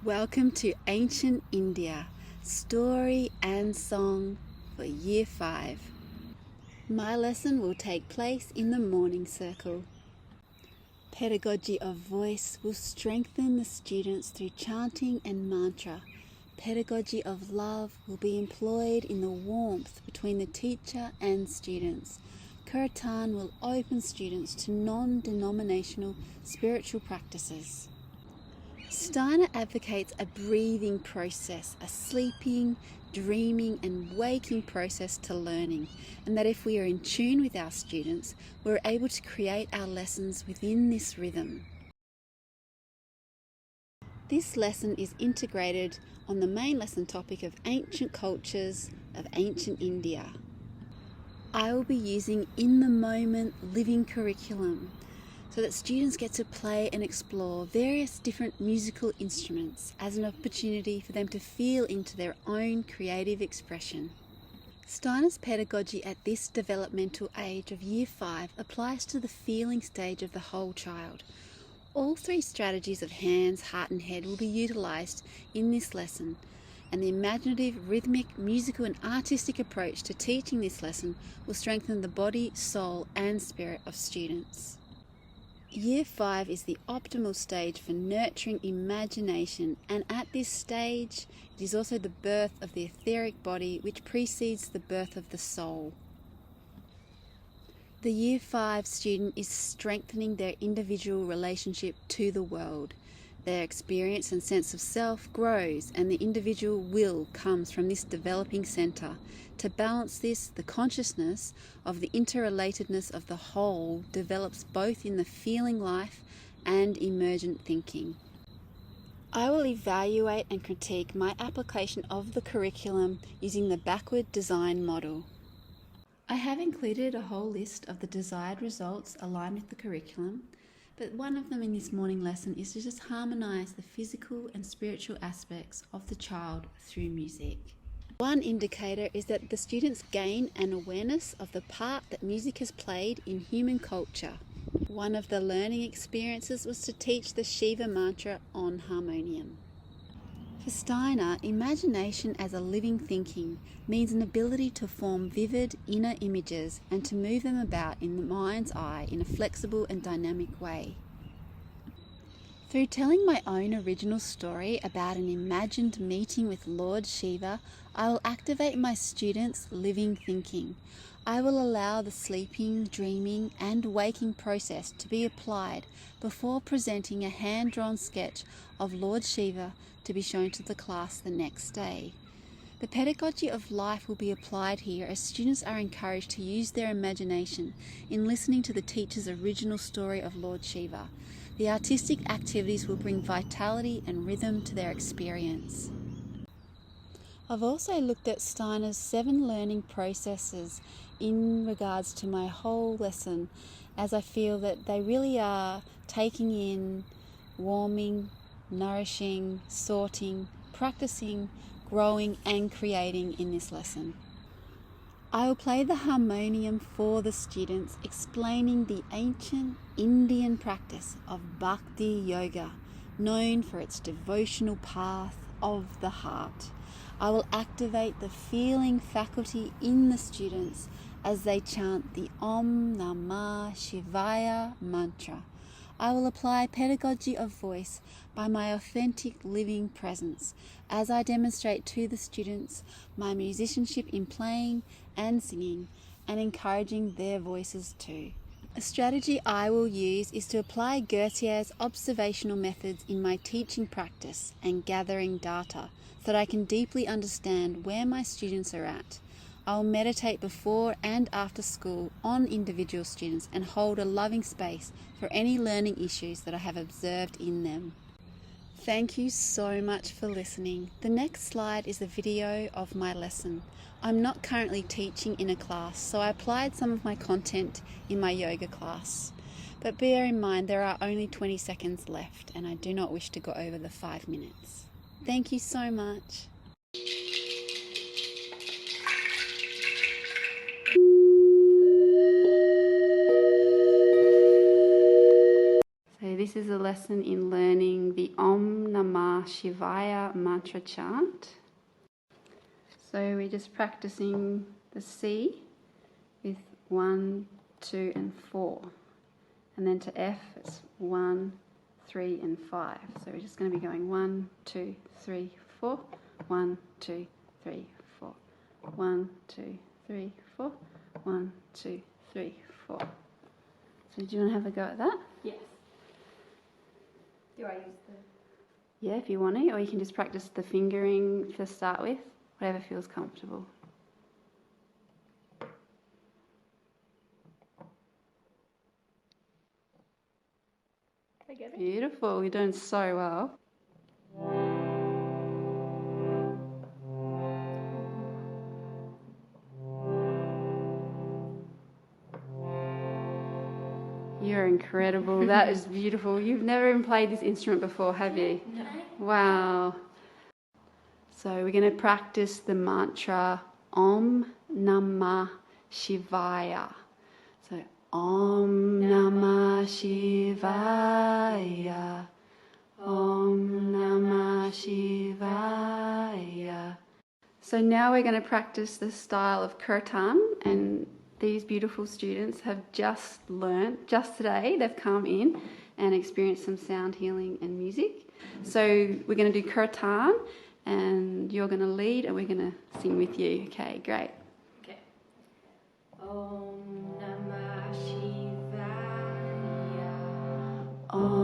Welcome to Ancient India, Story and Song for Year 5. My lesson will take place in the morning circle. Pedagogy of voice will strengthen the students through chanting and mantra. Pedagogy of love will be employed in the warmth between the teacher and students. Kirtan will open students to non-denominational spiritual practices. Steiner advocates a breathing process, a sleeping, dreaming and waking process to learning, and that if we are in tune with our students, we're able to create our lessons within this rhythm. This lesson is integrated on the main lesson topic of ancient cultures of ancient India. I will be using in-the-moment living curriculum so that students get to play and explore various different musical instruments as an opportunity for them to feel into their own creative expression. Steiner's pedagogy at this developmental age of Year 5 applies to the feeling stage of the whole child. All three strategies of hands, heart and head will be utilised in this lesson, and the imaginative, rhythmic, musical and artistic approach to teaching this lesson will strengthen the body, soul and spirit of students. Year 5 is the optimal stage for nurturing imagination, and at this stage it is also the birth of the etheric body which precedes the birth of the soul. The Year 5 student is strengthening their individual relationship to the world. Their experience and sense of self grows, and the individual will comes from this developing centre. To balance this, the consciousness of the interrelatedness of the whole develops both in the feeling life and emergent thinking. I will evaluate and critique my application of the curriculum using the backward design model. I have included a whole list of the desired results aligned with the curriculum, but one of them in this morning lesson is to just harmonise the physical and spiritual aspects of the child through music. One indicator is that the students gain an awareness of the part that music has played in human culture. One of the learning experiences was to teach the Shiva mantra on harmonium. For Steiner, imagination as a living thinking means an ability to form vivid inner images and to move them about in the mind's eye in a flexible and dynamic way. Through telling my own original story about an imagined meeting with Lord Shiva, I will activate my students' living thinking. I will allow the sleeping, dreaming and waking process to be applied before presenting a hand-drawn sketch of Lord Shiva to be shown to the class the next day. The pedagogy of life will be applied here as students are encouraged to use their imagination in listening to the teacher's original story of Lord Shiva. The artistic activities will bring vitality and rhythm to their experience. I've also looked at Steiner's 7 learning processes in regards to my whole lesson, as I feel that they really are taking in, warming, nourishing, sorting, practicing, growing and creating in this lesson. I will play the harmonium for the students, explaining the ancient Indian practice of Bhakti Yoga, known for its devotional path of the heart. I will activate the feeling faculty in the students as they chant the Om Namah Shivaya mantra. I will apply pedagogy of voice by my authentic living presence as I demonstrate to the students my musicianship in playing and singing and encouraging their voices too. A strategy I will use is to apply Gertier's observational methods in my teaching practice and gathering data so that I can deeply understand where my students are at. I will meditate before and after school on individual students and hold a loving space for any learning issues that I have observed in them. Thank you so much for listening. The next slide is a video of my lesson. I'm not currently teaching in a class, so I applied some of my content in my yoga class. But bear in mind there are only 20 seconds left and I do not wish to go over the 5 minutes. Thank you so much. So this this is a lesson in learning the Om Namah Shivaya mantra chant. So we're just practicing the C with 1, 2 and 4. And then to F it's 1, 3 and 5. So we're just going to be going 1, 2, 3, 4. 1, 2, 3, 4. 1, 2, 3, 4. 1, 2, 3, 4. So do you want to have a go at that? Yes. Do I use the... Yeah, if you want to, or you can just practice the fingering to start with, whatever feels comfortable. I get it? Beautiful, you're doing so well. You're incredible. That is beautiful. You've never even played this instrument before, have you? No. Wow. So we're going to practice the mantra Om Namah Shivaya. So Om Namah Shivaya. Om Namah Shivaya. So now we're going to practice the style of kirtan, and these beautiful students have just today, they've come in and experienced some sound healing and music. So we're going to do kirtan, and you're going to lead and we're going to sing with you. Okay, great. Okay. Om Namah Shivaya. Om